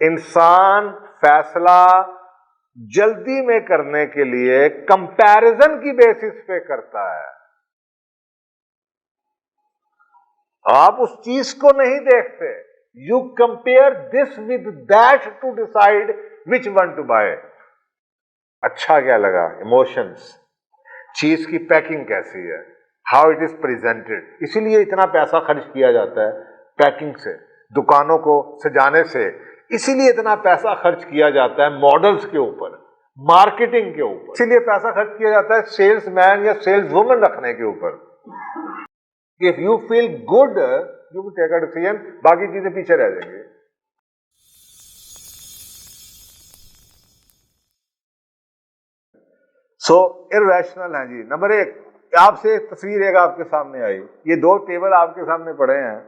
انسان فیصلہ جلدی میں کرنے کے لیے کمپیرزن کی بیسس پہ کرتا ہے. آپ اس چیز کو نہیں دیکھتے. You compare this with that to decide which one to buy. اچھا کیا لگا, ایموشنس, چیز کی پیکنگ کیسی ہے, ہاؤ اٹ از پریزنٹڈ. اسی لیے اتنا پیسہ خرچ کیا جاتا ہے پیکنگ سے, دکانوں کو سجانے سے. اسی لیے اتنا پیسہ خرچ کیا جاتا ہے ماڈلز کے اوپر, مارکیٹنگ کے اوپر. اسی لیے پیسہ خرچ کیا جاتا ہے سیلز مین یا سیلز وومن رکھنے کے اوپر. If you feel good, you will take a decision. باقی چیزیں پیچھے رہ جائیں گے. سو irrational ہیں جی. نمبر 1, آپ سے تصویر ایک آپ کے سامنے آئی, یہ 2 ٹیبل آپ کے سامنے پڑے ہیں,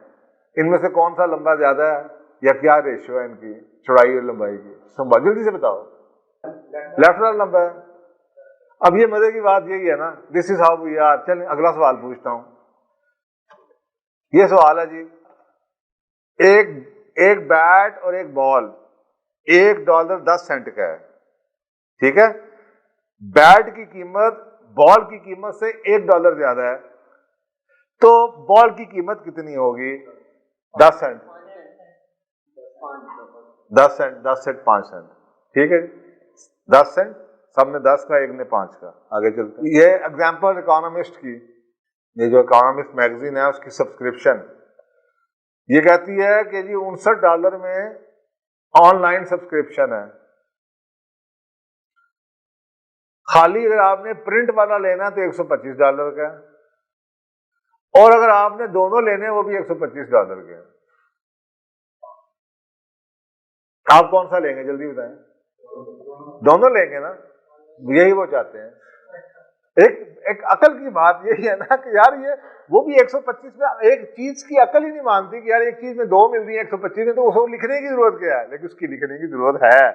ان میں سے کون سا لمبا زیادہ ہے یا کیا ریشو ہے ان کی چوڑائی اور لمبائی کی؟ جلدی سے بتاؤ. لیفٹ والا لمبا ہے. اب یہ مزے کی بات یہی ہے نا, دس از ہاؤ وی آر. چلیں اگلا سوال پوچھتا ہوں. یہ سوال ہے جی, ایک بیٹ اور ایک بال $1.10 کا ہے, ٹھیک ہے. بیٹ کی قیمت بال کی قیمت سے $1 زیادہ ہے, تو بال کی قیمت کتنی ہوگی؟ 10 سینٹ. 10 سینٹ, 10 سینٹ 5 سینٹ, ٹھیک ہے. 10 سینٹ, سب نے 10 کا, ایک نے 5 کا. آگے چلتے ہیں. یہ ایگزامپل اکانومسٹ کی, یہ جو اکانومسٹ میگزین ہے اس کی سبسکرپشن یہ کہتی ہے کہ جی $59 میں آن لائن سبسکرپشن ہے. خالی اگر آپ نے پرنٹ والا لینا ہے تو $125 کا ہے, اور اگر آپ نے دونوں لینے ہیں وہ بھی $125 کے ہیں. آپ کون سا لیں گے جلدی بتائیں؟ دونوں لیں گے نا, یہی وہ چاہتے ہیں. ایک عقل کی بات یہی ہے نا کہ یار یہ وہ بھی 125 میں, ایک چیز کی عقل ہی نہیں مانتی کہ یار ایک چیز میں 2 مل رہی ہے 125 میں, تو اس کو لکھنے کی ضرورت کیا ہے؟ لیکن اس کی لکھنے کی ضرورت ہے,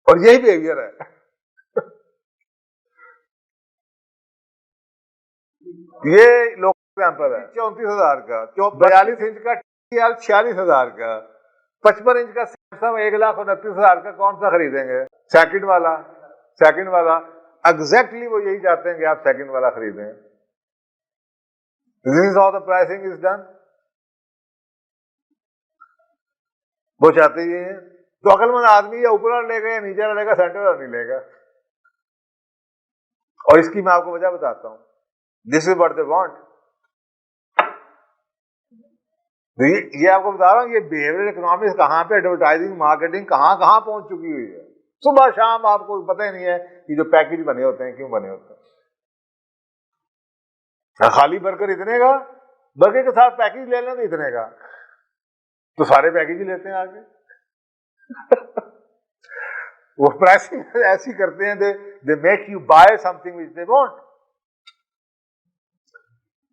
اور یہی بیہیویئر ہے. یہ لوکل ایگزامپل ہے. 34,000 کا, 42 انچ کا TCL 46,000 کا, 55 انچ کا سیمسنگ 1,29,000 کا, کون سا خریدیں گے؟ سیکنڈ والا. ایگزیکٹلی وہ یہی چاہتے ہیں کہ آپ سیکنڈ والا خریدیں. This is how the pricing is done. وہ چاہتے ہی ہیں. تو عقل مند آدمی یا اوپر والا لے گا یا نیچے والا لے گا, سینٹر والا نہیں لے گا. اور اس کی میں آپ کو وجہ بتاتا ہوں. This is what they want. یہ آپ کو بتا رہا ہوں یہ بیہیویئر اکنامکس کہاں پہ, ایڈورٹائزنگ مارکیٹنگ کہاں پہنچ چکی ہوئی ہے. صبح شام آپ کو پتہ ہی نہیں ہے کہ جو پیکج بنے ہوتے ہیں کیوں بنے ہوتے ہیں. خالی برگر اتنے کا, برگر کے ساتھ پیکج لے لیں تو اتنے کا, تو سارے پیکج ہی لیتے ہیں آگے. وہ پرائسنگ ایسی کرتے ہیں, they make you by some thing which they want.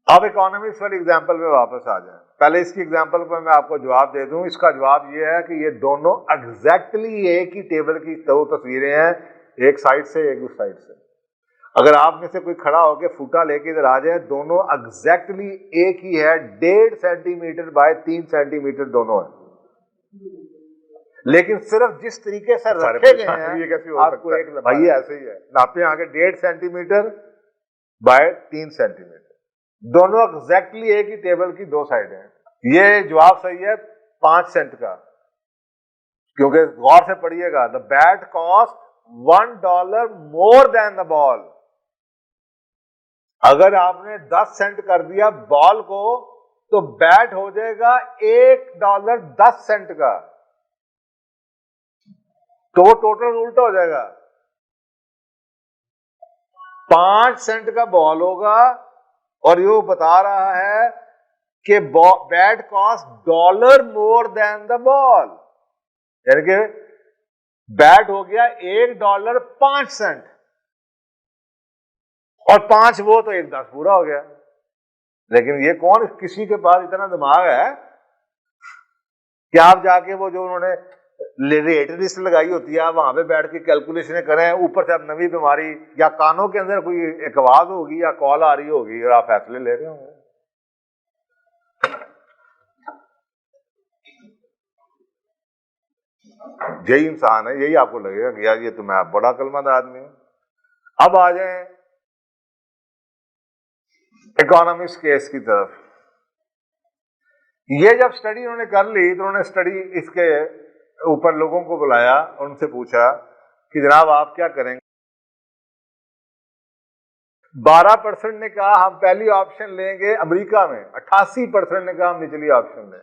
اب اکانومکس والی ایگزامپل میں واپس آ جائیں. پہلے اس کی ایگزامپل پر میں آپ کو جواب دے دوں. اس کا جواب یہ ہے کہ یہ دونوں ایگزیکٹلی ایک ہی ٹیبل کی دو تصویریں ہیں, ایک سائڈ سے ایک اس سائڈ سے. اگر آپ میں سے کوئی کھڑا ہو کے فوٹا لے کے ادھر آ جائے, دونوں ایگزیکٹلی ایک ہی ہے, 1.5 centimetre by 3 centimetre دونوں ہیں, لیکن صرف جس طریقے سے رکھے گئے ہیں آپ کو ایک بھائی ایسے ہی ہے. ناپے آگے 1.5 centimetre by 3 centimetre, دونوں ایگزیکٹلی ایک ہی ٹیبل کی 2 سائڈیں ہیں. یہ جواب صحیح ہے 5 سینٹ کا, کیونکہ غور سے پڑھیے گا, دا بیٹ کاسٹ $1 مور دین دا بال. اگر آپ نے 10 سینٹ کر دیا بال کو تو بیٹ ہو جائے گا $1.10 کا, تو وہ ٹوٹل الٹا ہو جائے گا. 5 سینٹ کا بال ہوگا, اور یہ بتا رہا ہے کہ بیٹ کاسٹ $1 مور دین دا بال, یعنی کہ بیٹ ہو گیا $1.05, اور 5 وہ تو 1.10 پورا ہو گیا. لیکن یہ کون, کسی کے پاس اتنا دماغ ہے کہ آپ جا کے وہ جو انہوں نے ریٹ لسٹ لگائی ہوتی ہے وہاں پہ بیٹھ کے کیلکولیشن کریں, اوپر سے اب نئی بیماری یا کانوں کے اندر کوئی ایک آواز ہوگی یا کال آ رہی ہوگی اور آپ فیصلے لے رہے ہوں گے. یہی انسان ہے, یہی آپ کو لگے گا کہ یار یہ تو میں بڑا عقل مند آدمی ہوں. اب آ جائیں اکانومکس کیس کی طرف. یہ جب اسٹڈی انہوں نے کر لی تو انہوں نے اسٹڈی اس کے اوپر لوگوں کو بلایا, ان سے پوچھا کہ جناب آپ کیا کریں گے. 12% نے کہا ہم پہلی آپشن لیں گے امریکہ میں, 88% نے کہا ہم نچلی آپشن لیں.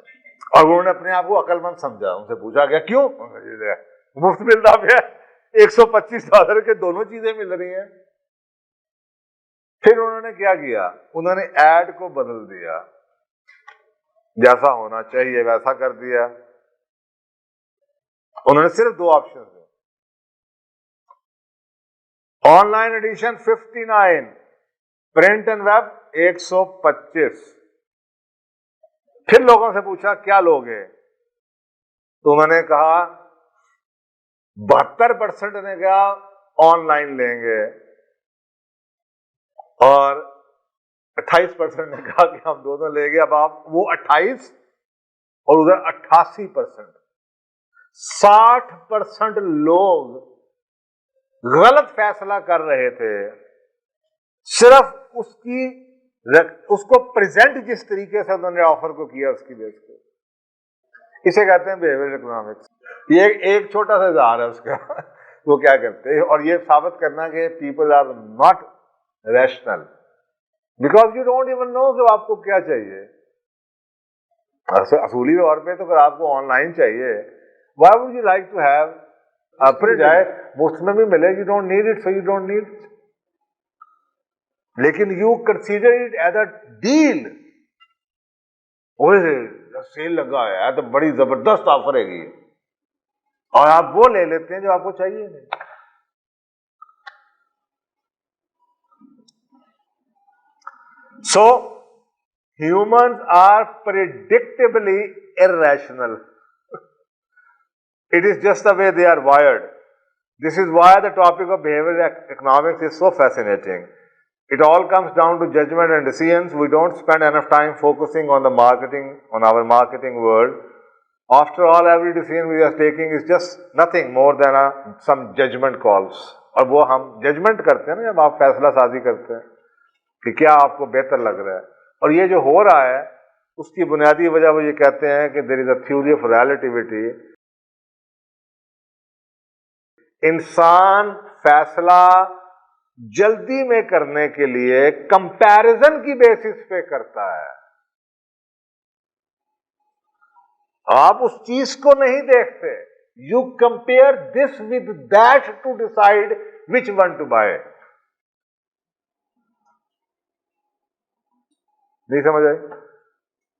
اور انہوں نے اپنے آپ کو عقل مند سمجھا. ان سے پوچھا گیا کیوں؟ مفت ملتا پیا, $125 کے دونوں چیزیں مل رہی ہیں. پھر انہوں نے کیا کیا, انہوں نے ایڈ کو بدل دیا, جیسا ہونا چاہیے ویسا کر دیا. انہوں نے صرف 2 آپشن دے. Online edition 59, print and web 125. پھر لوگوں سے پوچھا کیا لوگے, تو انہوں نے کہا 72% نے کہا آن لائن لیں گے, اور 28% نے کہا کہ ہم دونوں لیں گے. اب آپ وہ 28 اور ادھر 88%, 60% لوگ غلط فیصلہ کر رہے تھے صرف اس کو پریزنٹ جس طریقے سے انہوں نے آفر کو کیا اس کی بیس پہ. اسے کہتے ہیں بیہیویئر اکنامکس. یہ ایک چھوٹا سا اظہار ہے اس کا. وہ کیا کرتے ہیں, اور یہ ثابت کرنا کہ people are not rational because you don't even know کہ آپ کو کیا چاہیے. اصولی طور پہ تو اگر آپ کو آن لائن چاہیے, why would you like to have اپنے جائے مفت میں بھی ملے, you don't need it, so you don't need. لیکن you consider it as a deal. Sale لگا ہے تو بڑی زبردست آفر ہے گی, اور آپ وہ لے لیتے ہیں جو آپ کو چاہیے نہیں. So humans are predictably irrational. It is just the way they are wired. This is why the topic of behavioral economics is so fascinating. It all comes down to judgment and decisions. We don't spend enough time focusing on the marketing, on our marketing world. After all, every decision we are taking is just nothing more than some judgment calls. اور وہ ہم judgment کرتے ہیں نا جب آپ فیصلہ سازی کرتے ہیں کہ کیا آپ کو بہتر لگ رہا ہے. اور یہ جو ہو رہا ہے اس کی بنیادی وجہ وہ یہ کہتے ہیں کہ دیر از اے تھیوری آف ریلیٹیوٹی. انسان فیصلہ جلدی میں کرنے کے لیے کمپیرزن کی بیسس پہ کرتا ہے. آپ اس چیز کو نہیں دیکھتے. You compare this with that to decide which one to buy. نہیں سمجھ آئی؟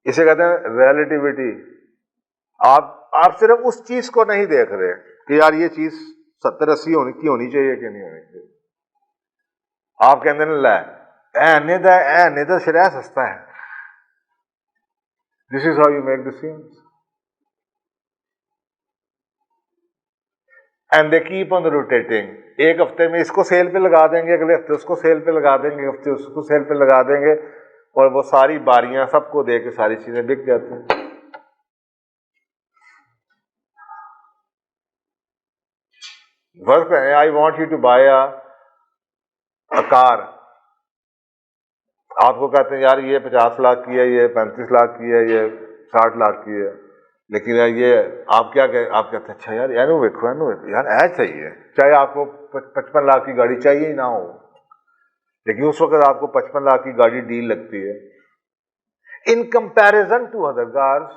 اسے کہتے ہیں ریلیٹیوٹی. آپ صرف اس چیز کو نہیں دیکھ رہے کہ یار یہ چیز 70-80 ہونی چاہیے کہ نہیں ہونی چاہیے. آپ کہتے ہیں لے تو شرح سستا ہے. This is how you make decisions. And they keep on rotating. ایک ہفتے میں اس کو سیل پہ لگا دیں گے, اگلے ہفتے اس کو سیل پہ لگا دیں گے, ہفتے اس کو سیل پہ لگا دیں گے, اور وہ ساری باریاں سب کو دے کے ساری چیزیں بک جاتی ہیں. فرض کریں I want you to buy a car. آپ کو کہتے ہیں یار یہ 50 لاکھ کی ہے, یہ 35 لاکھ کی ہے, یہ 60 لاکھ کی ہے. لیکن یہ آپ کیا کہ آپ کہتے ہیں اچھا یار یار ایج چاہیے, چاہے آپ کو 55 لاکھ کی گاڑی چاہیے ہی نہ ہو, لیکن اس وقت آپ کو 55 لاکھ کی گاڑی ڈیل لگتی ہے. In comparison to other cars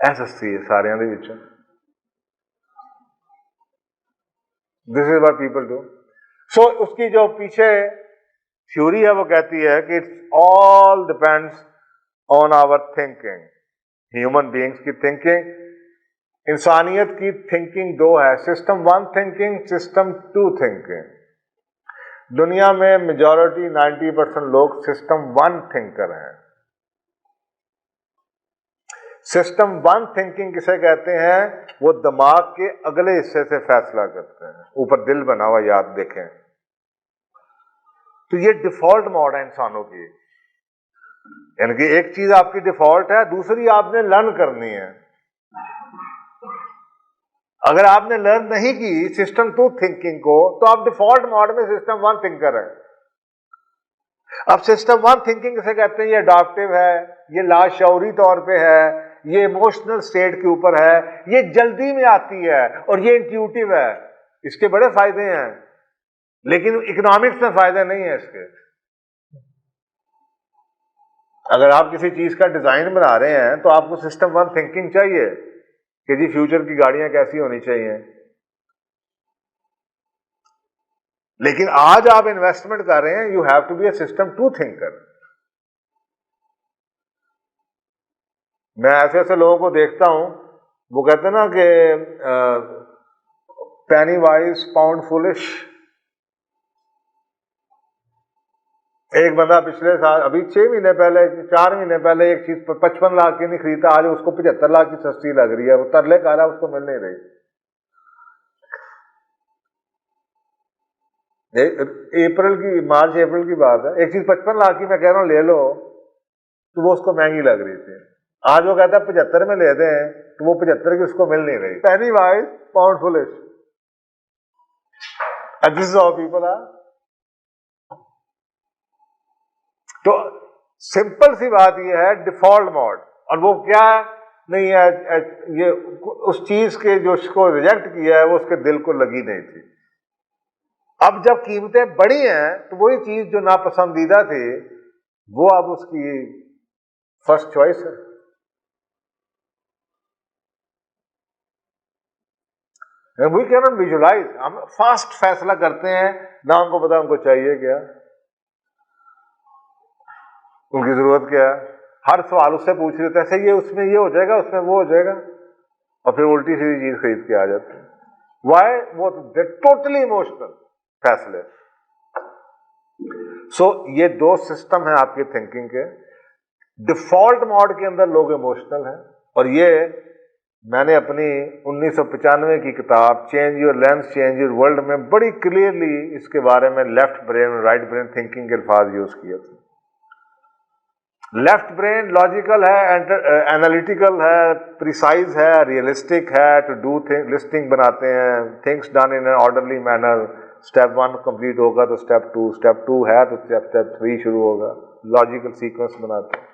ایس سستی ہے سارے دے وچوں. This is what people do. So اس کی جو پیچھے تھیوری ہے وہ کہتی ہے کہ it's all depends on our thinking. Human beings کی تھنکنگ, انسانیت کی تھنکنگ 2 ہے, سسٹم 1 تھنکنگ, سسٹم 2 تھنکنگ. دنیا میں میجورٹی 90% لوگ سسٹم 1 تھنکر ہیں. سسٹم 1 تھنکنگ کسے کہتے ہیں؟ وہ دماغ کے اگلے حصے سے فیصلہ کرتے ہیں, اوپر دل بنا ہوا یاد دیکھیں. تو یہ ڈیفالٹ موڈ ہے انسانوں کی. یعنی کہ ایک چیز آپ کی ڈیفالٹ ہے, دوسری آپ نے لرن کرنی ہے. اگر آپ نے لرن نہیں کی سسٹم 2 تھنکنگ کو تو آپ ڈیفالٹ موڈ میں سسٹم 1 تھنکر ہے. اب سسٹم 1 تھنکنگ سے کہتے ہیں یہ اڈاپٹیو ہے, یہ لاشعوری طور پہ ہے, یہ ایموشنل سٹیٹ کے اوپر ہے, یہ جلدی میں آتی ہے اور یہ انٹیوٹیو ہے. اس کے بڑے فائدے ہیں لیکن اکنامکس میں فائدے نہیں ہیں اس کے. اگر آپ کسی چیز کا ڈیزائن بنا رہے ہیں تو آپ کو سسٹم 1 تھنکنگ چاہیے کہ جی فیوچر کی گاڑیاں کیسی ہونی چاہیے. لیکن آج آپ انویسٹمنٹ کر رہے ہیں, you have to be a system 2 thinker. میں ایسے ایسے لوگوں کو دیکھتا ہوں, وہ کہتے ہیں نا کہ پینی وائز پاؤنڈ فولش. ایک بندہ پچھلے سال ابھی 6 مہینے پہلے 4 مہینے پہلے ایک چیز 55 لاکھ کی نہیں خریدتا, آج اس کو 75 لاکھ کی سستی لگ رہی ہے, وہ ترلے کر رہا ہے اس کو مل نہیں رہی. مارچ اپریل کی بات ہے, ایک چیز 55 لاکھ کی میں کہہ رہا ہوں لے لو تو وہ اس کو مہنگی لگ رہی تھی. آج وہ کہتا ہے 75 میں لیتے ہیں تو وہ 75 کی اس کو مل نہیں رہی. Penny wise pound foolish. This is how people are. تو سمپل سی بات یہ ہے ڈیفالٹ موڈ, اور وہ کیا نہیں ہے, یہ اس چیز کے جو اس کو ریجیکٹ کیا ہے وہ اس کے دل کو لگی نہیں تھی. اب جب قیمتیں بڑھی ہیں تو وہی چیز جو ناپسندیدہ تھی وہ اب اس کی فرسٹ چوائس ہے. We can not visualise. ہم فاسٹ فیصلہ کرتے ہیں, نہ ان کو پتا ان کو چاہیے کیا, ان کی ضرورت کیا ہے. ہر سوال اس سے پوچھ رہے تھے یہ اس میں یہ ہو جائے گا, اس میں وہ ہو جائے گا, اور پھر الٹی سیدھی چیز خرید کے آ جاتے ہیں. وائی؟ وہ ٹوٹلی ایموشنل فیصلے. سو یہ 2 سسٹم ہیں آپ کے تھنکنگ کے. ڈیفالٹ موڈ کے اندر لوگ ایموشنل ہیں, اور یہ میں نے اپنی 1995 کی کتاب change your lens change your world میں بڑی کلیئرلی اس کے بارے میں لیفٹ برین اور رائٹ برین تھنکنگ کے الفاظ یوز کیے تھے. لیفٹ برین لاجیکل ہے, اینالیٹیکل ہے, پریسائز ہے, ریئلسٹک ہے, ٹو ڈو لسٹنگ بناتے ہیں, things done in orderly manner. Step 1 complete ہوگا تو اسٹیپ 2, اسٹیپ 2 ہے تو اسٹیپ 3 شروع ہوگا. لاجیکل سیکوینس بناتے ہیں.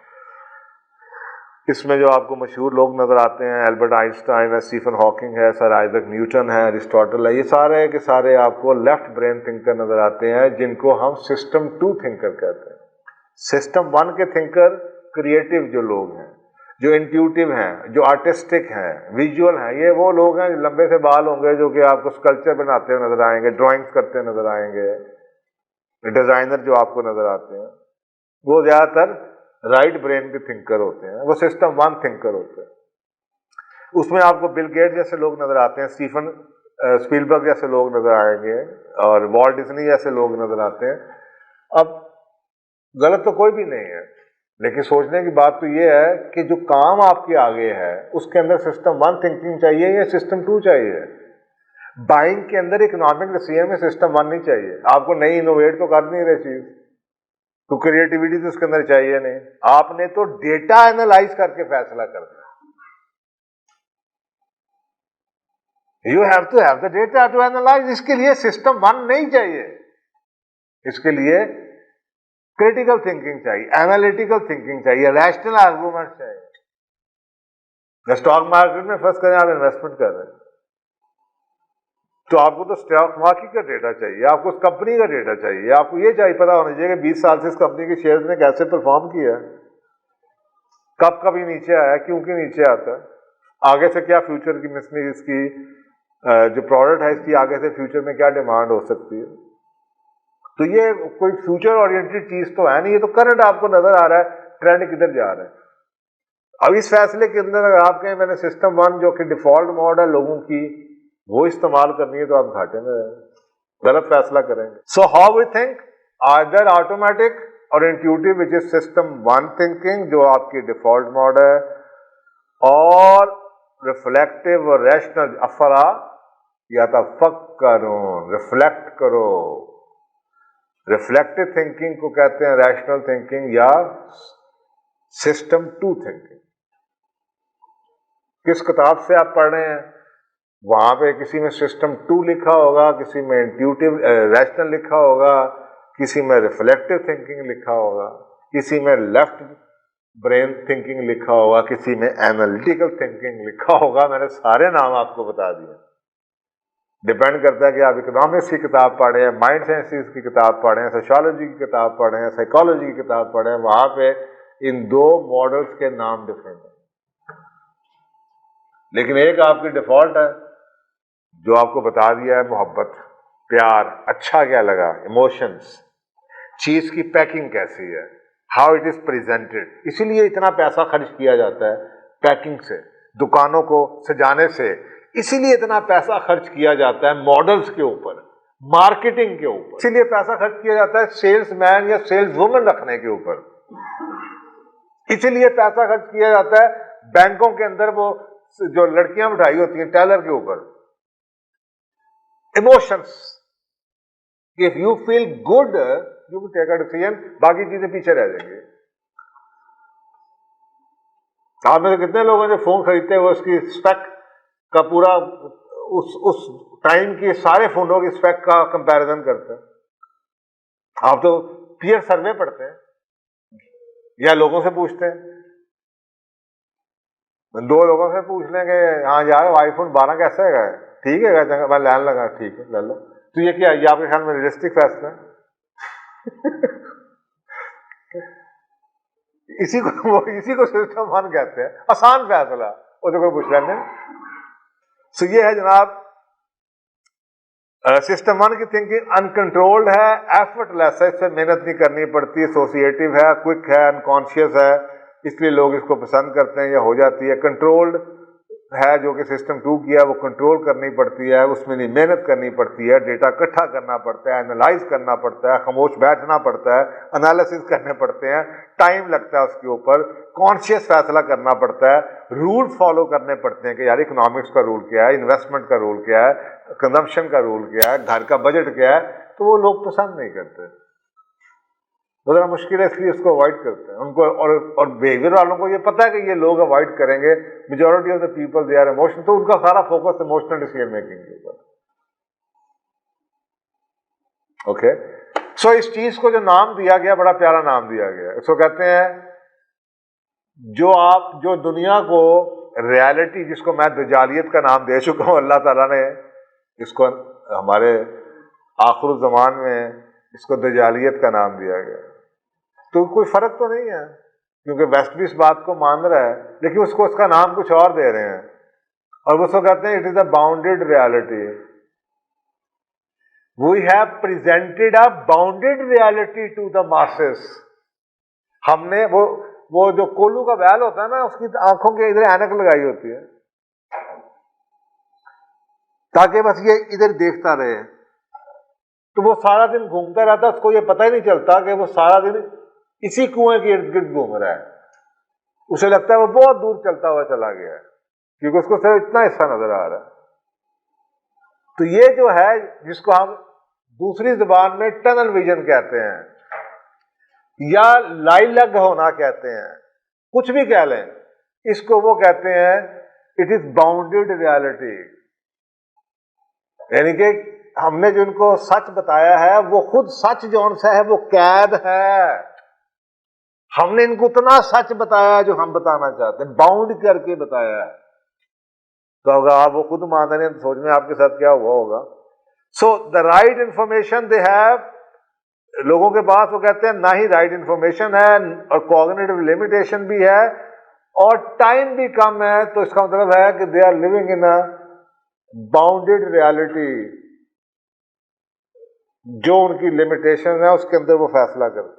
اس میں جو آپ کو مشہور لوگ نظر آتے ہیں, البرٹ آئنسٹائن ہے, اسٹیفن ہاکنگ ہے, سر آئزک نیوٹن ہے, ارسطاٹل ہے, یہ سارے کے سارے آپ کو لیفٹ برین تھنکر نظر آتے ہیں, جن کو ہم سسٹم 2 تھنکر کہتے ہیں. سسٹم 1 کے تھنکر کریٹو جو لوگ ہیں, جو انٹیوٹیو ہیں, جو آرٹسٹک ہیں, ویژول ہیں, یہ وہ لوگ ہیں لمبے سے بال ہوں گے جو کہ آپ کو اسکلپچر بناتے ہوئے نظر آئیں گے, ڈرائنگس کرتے نظر آئیں گے. ڈیزائنر جو آپ کو نظر آتے ہیں وہ زیادہ تر رائٹ برین کے تھنکر ہوتے ہیں, وہ سسٹم 1 تھنکر ہوتے ہیں. اس میں آپ کو بل گیٹ جیسے لوگ نظر آتے ہیں, اسٹیفن اسپیلبرگ جیسے لوگ نظر آئیں گے, اور والٹ ڈزنی جیسے لوگ نظر آتے ہیں. اب غلط تو کوئی بھی نہیں ہے, لیکن سوچنے کی بات تو یہ ہے کہ جو کام آپ کے آگے ہے اس کے اندر سسٹم 1 تھنکنگ چاہیے یا سسٹم 2 چاہیے. بائنگ کے اندر اکنامک ڈیسیژن میں سسٹم 1 نہیں چاہیے. آپ کو نئی انوویٹ تو کر نہیں رہی چیز, تو کریٹیوٹی تو اس کے اندر چاہیے نہیں. آپ نے تو ڈیٹا اینالائز کر کے فیصلہ کرنا. You have to have the data to analyse. اس کے لیے سسٹم 1 نہیں چاہیے, اس کے لیے کریٹیکل تھنکنگ چاہیے, اینالیٹیکل تھنکنگ چاہیے, ریشنل آرگومنٹ چاہیے. اسٹاک مارکیٹ میں فرض کریں آپ انویسٹمنٹ کر رہے ہیں تو آپ کو تو اسٹاک مارکیٹ کا ڈیٹا چاہیے, آپ کو اس کمپنی کا ڈیٹا چاہیے, آپ کو یہ چاہیے پتا ہونا چاہیے کہ 20 سال سے اس کمپنی کے شیئرز نے کیسے پرفارم کیا ہے, کب کبھی نیچے آیا, کیوں کہ نیچے آتا ہے, آگے سے کیا فیوچر کی اس کی جو پروڈکٹ ہے اس کی آگے سے فیوچر میں کیا ڈیمانڈ ہو سکتی ہے. تو یہ کوئی فیوچر اورینٹڈ چیز تو ہے نہیں, یہ تو کرنٹ آپ کو نظر آ رہا ہے ٹرینڈ کدھر جا رہا ہے. اب اس فیصلے کے اندر اگر آپ کہیں میں نے سسٹم 1 جو کہ ڈیفالٹ موڈ ہے لوگوں کی وہ استعمال کرنی ہے تو آپ گھاٹے میں رہیں گے, غلط فیصلہ کریں گے. So how we think, either automatic اور intuitive which is system 1 thinking جو آپ کی ڈیفالٹ موڈ ہے, اور ریفلیکٹیو اور ریشنل افرا یا تفکرون, ریفلیکٹ کرو. ریفلیکٹیو تھنکنگ کو کہتے ہیں ریشنل تھنکنگ یا سسٹم 2 تھنکنگ. کس کتاب سے آپ پڑھ رہے ہیں وہاں پہ کسی میں سسٹم 2 لکھا ہوگا, کسی میں انٹیوٹیو ریشنل لکھا ہوگا, کسی میں ریفلیکٹیو تھنکنگ لکھا ہوگا, کسی میں لیفٹ برین تھنکنگ لکھا ہوگا, کسی میں اینالیٹیکل تھنکنگ لکھا ہوگا. میں نے سارے نام آپ کو بتا دیے. ڈپینڈ کرتا ہے کہ آپ اکنامکس کی کتاب پڑھیں ہیں, مائنڈ سائنسز کی کتاب پڑھیں ہیں, سوشالوجی کی کتاب پڑھیں ہیں, سائیکالوجی کی کتاب پڑھیں ہیں, وہاں پہ ان 2 ماڈلس کے نام ڈفرینٹ ہیں. لیکن ایک آپ کی ڈیفالٹ ہے جو آپ کو بتا دیا ہے, محبت, پیار, اچھا کیا لگا, ایموشنز, چیز کی پیکنگ کیسی ہے, ہاؤ اٹ از پریزنٹڈ. اسی لیے اتنا پیسہ خرچ کیا جاتا ہے پیکنگ سے, دکانوں کو سجانے سے. اسی لیے اتنا پیسہ خرچ کیا جاتا ہے ماڈلز کے اوپر, مارکیٹنگ کے اوپر. اسی لیے پیسہ خرچ کیا جاتا ہے سیلز مین یا سیلز وومن رکھنے کے اوپر. اسی لیے پیسہ خرچ کیا جاتا ہے بینکوں کے اندر وہ جو لڑکیاں بٹھائی ہوتی ہیں ٹیلر کے اوپر. Emotions, if you feel good you will take a decision, باقی چیزیں پیچھے رہ جائیں گے. آپ میں سے کتنے لوگ ہیں جو فون خریدتے ہیں وہ اس کی اسپیک کا پورا اس ٹائم کی سارے فونوں کی اسپیک کا کمپیریزن کرتے ہیں؟ آپ تو پیئر سروے پڑھتے ہیں یا لوگوں سے پوچھتے ہیں. 2 لوگوں سے پوچھ لیں گے ہاں یار آئی فون 12 کیسا ہے, ٹھیک ہے, میں لین لگا, ٹھیک ہے لے لو. تو یہ کیا, یہ آپ کے خیال میں ریئلسٹک فیصلہ ہے؟ اسی کو سسٹم 1 کہتے ہیں, آسان فیصلہ, وہ تو کوئی پوچھ لینے. سو یہ ہے جناب سسٹم 1 کی تھنکنگ انکنٹرولڈ ہے, ایفرٹ لیس ہے, اس سے محنت نہیں کرنی پڑتی, ایسوسیٹیو ہے, کوئک ہے, انکانشیس ہے, اس لیے لوگ اس کو پسند کرتے ہیں یا ہو جاتی ہے. کنٹرولڈ ہے جو کہ سسٹم 2 کیا ہے, وہ کنٹرول کرنی پڑتی ہے, اس میں نہیں محنت کرنی پڑتی ہے, ڈیٹا اکٹھا کرنا پڑتا ہے, انالائز کرنا پڑتا ہے, خاموش بیٹھنا پڑتا ہے, انالیسز کرنے پڑتے ہیں, ٹائم لگتا ہے اس کے اوپر, کانشیس فیصلہ کرنا پڑتا ہے, رول فالو کرنے پڑتے ہیں کہ یار اکنامکس کا رول کیا ہے, انویسٹمنٹ کا رول کیا ہے, کنزمپشن کا رول کیا ہے, گھر کا بجٹ کیا ہے. تو وہ لوگ پسند نہیں کرتے, وہ ذرا مشکل ہے, اس لیے اس کو اوائڈ کرتے ہیں ان کو. اور بیہیویئر والوں کو یہ پتا ہے کہ یہ لوگ اوائڈ کریں گے, majority of the people they are emotional, تو ان کا سارا فوکس ایموشنل ڈیسیژن میکنگ کے اوپر. اوکے, سو اس چیز کو جو نام دیا گیا, بڑا پیارا نام دیا گیا, اس کو کہتے ہیں جو دنیا کو ریالٹی, جس کو میں دجالیت کا نام دے چکا ہوں, اللہ تعالیٰ نے اس کو ہمارے آخر الزمان میں اس کو دجالیت کا نام دیا گیا. تو کوئی فرق تو نہیں ہے کیونکہ ویسٹ بھی اس بات کو مان رہا ہے, لیکن اس کو اس کا نام کچھ اور دے رہے ہیں, اور وہ اس کو کہتے ہیں it is a bounded reality. We have presented a bounded reality to the masses. ہم نے وہ جو کولو کا بیل ہوتا ہے نا, اس کی آنکھوں کے ادھر اینک لگائی ہوتی ہے تاکہ بس یہ ادھر دیکھتا رہے, تو وہ سارا دن گھومتا رہتا ہے, اس کو یہ پتہ ہی نہیں چلتا کہ وہ سارا دن اسی کنویں کے ارد گرد گھوم رہا ہے. اسے لگتا ہے وہ بہت دور چلتا ہوا چلا گیا ہے کیونکہ اس کو صرف اتنا حصہ نظر آ رہا ہے. تو یہ جو ہے جس کو ہم دوسری زبان میں ٹنل ویژن کہتے ہیں یا لائلگ ہونا کہتے ہیں, کچھ بھی کہہ لیں, اس کو وہ کہتے ہیں اٹ از باؤنڈیڈ ریالٹی. یعنی کہ ہم نے جو ان کو سچ بتایا ہے وہ خود سچ جون سا ہے وہ قید ہے. ہم نے ان کو اتنا سچ بتایا جو ہم بتانا چاہتے ہیں, باؤنڈ کر کے بتایا ہے. تو اگر آپ وہ خود مان رہے ہیں تو سوچ میں آپ کے ساتھ کیا ہوا ہوگا. So the right information they have, لوگوں کے پاس وہ کہتے ہیں نہ ہی رائٹ انفارمیشن ہے اور کوگنیٹو لمیٹیشن بھی ہے اور ٹائم بھی کم ہے. تو اس کا مطلب ہے کہ they are living in a bounded reality, جو ان کی لمیٹیشن ہے اس کے اندر وہ فیصلہ کرتے ہیں.